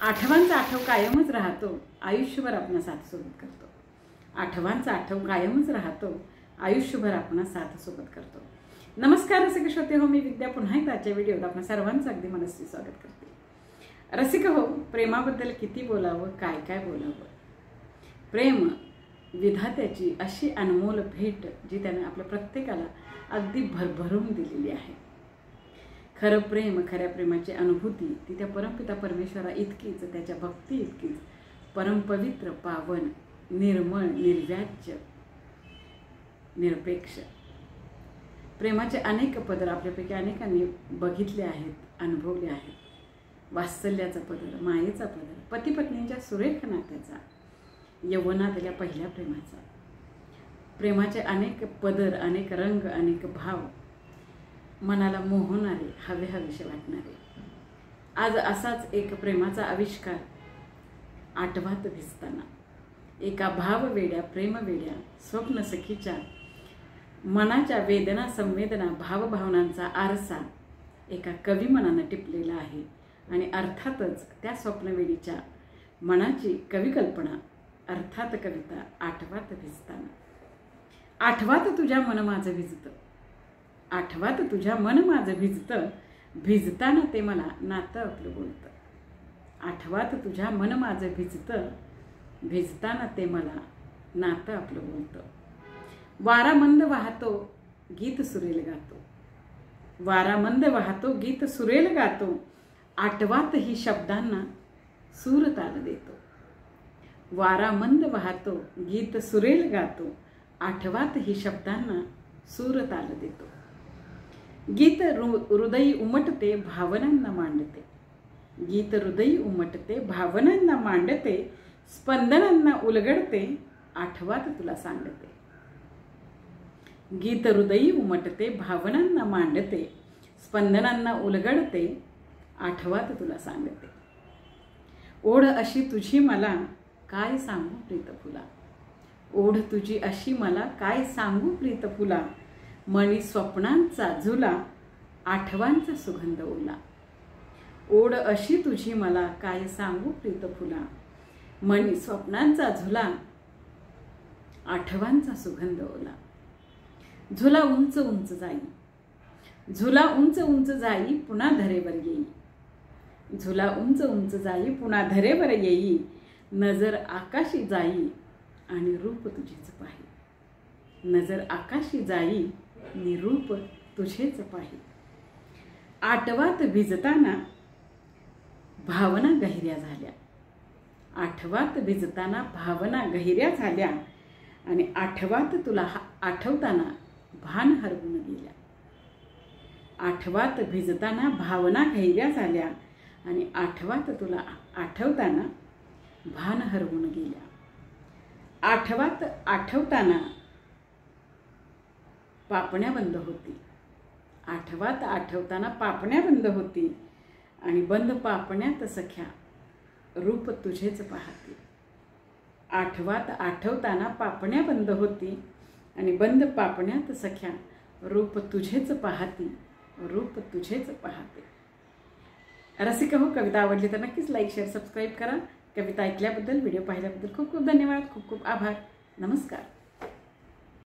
आठवांचा आठव कायमच राहतो, आयुष्यभर आपला साथ सोबत करतो। आठवांचा आठव कायमच राहतो, आयुष्यभर आपला साथ सोबत करतो। नमस्कार रसिक श्रोते हो, मी विद्या पुन्हा एकदा आजच्या व्हिडिओत आपणा सर्वांचं अगदी मनस्वी स्वागत करते। रसिक हो, प्रेमाबद्दल किती बोलावं, काय काय बोलावं। प्रेम विधात्याची अशी अनमोल भेट जी त्याने आपल्या प्रत्येकाला अगदी भरभरून दिलेली आहे। खरं प्रेम, खऱ्या प्रेमाची अनुभूती ती त्या परमपिता परमेश्वरा इतकीच, त्याच्या भक्ती इतकीच परमपवित्र, पावन, निर्मळ, निर्व्याज्य, निरपेक्ष। प्रेमाचे अनेक पदर आपल्यापैकी अनेकांनी बघितले आहेत, अनुभवले आहेत। वात्सल्याचा पदर, मायेचा पदर, पती पत्नींच्या सुरेख नात्याचा, यौवनातल्या पहिल्या प्रेमाचा। प्रेमाचे अनेक पदर, अनेक रंग, अनेक भाव, मनाला मोहणारे, हवे हवेसे वाटणारे। आज असाच एक प्रेमाचा आविष्कार आठवात भिजताना, एका भाववेड्या, प्रेमवेड्या, स्वप्न सखीच्या मनाच्या वेदना, संवेदना, भावभावनांचा आरसा एका कवी मनाने टिपलेला आहे। आणि अर्थातच त्या स्वप्नवेडीच्या मनाची कविकल्पना, अर्थात कविता आठवात भिजताना। आठवात तुझ्या मन माझं भिजतं, आठवात तुझ्या मन माझं भिजतं, भिजताना ते मला नातं आपलं बोलतं। आठवात तुझ्या मन माझं भिजतं, भिजताना ते मला नातं आपलं बोलतं। वारा मंद वाहतो, गीत सुरेल गातो, वारा मंद वाहतो, गीत सुरेल गातो, आठवात ही शब्दांना सूर ताल देतो। वारा मंद वाहतो, गीत सुरेल गातो, आठवात ही शब्दांना सूर ताल देतो। गीत हृदयी उमटते, भावनांना मांडते, गीत हृदयी उमटते, भावनांना मांडते, स्पंदनांना उलगडते, आठवात तुला सांगते। गीत हृदयी उमटते, भावनांना मांडते, स्पंदनांना उलगडते, आठवात तुला सांगते। ओढ अशी तुझी मला काय सांगू प्रीत फुला, ओढ तुझी अशी मला काय सांगू प्रीत फुला, मनी स्वप्नांचा झुला, आठवांचा सुगंध ओला। ओढ अशी तुझी मला काय सांगू प्रीत फुला, मनी स्वप्नांचा झुला, आठवांचा सुगंध ओला। झुला उंच उंच जाई, झुला उंच उंच जाई, पुन्हा धरेवर येई, झुला उंच उंच जाई, पुन्हा धरेवर येई, नजर आकाशी जाई आणि रूप तुझेच पाही, नजर आकाशी जाई आणि रूप तुझेच पाही। आठवात भिजताना भावना गहिऱ्या झाल्या, आठवात भिजताना भावना गहिऱ्या झाल्या, आणि आठवात तुला आठवताना भान हरवून गेल्या। आठवात भिजताना भावना गहिऱ्या झाल्या, आणि आठवात तुला आठवताना भान हरवून गेल्या। आठवात आठवताना पापण्या बंद होती, आठवात आठवताना पापण्या बंद होती, आणि बंद पापण्यात सख्या रूप तुझेच पाहते। आठवात आठवताना पापण्या बंद होती, आणि बंद पापण्यात सख्या रूप तुझेच पाहती, रूप तुझेच पाहते। रसिक हो, कविता आवडली तर नक्कीच लाईक, शेअर, सबस्क्राईब करा। कविता ऐकल्याबद्दल, व्हिडिओ पाहिल्याबद्दल खूप खूप धन्यवाद, खूप खूप आभार। नमस्कार।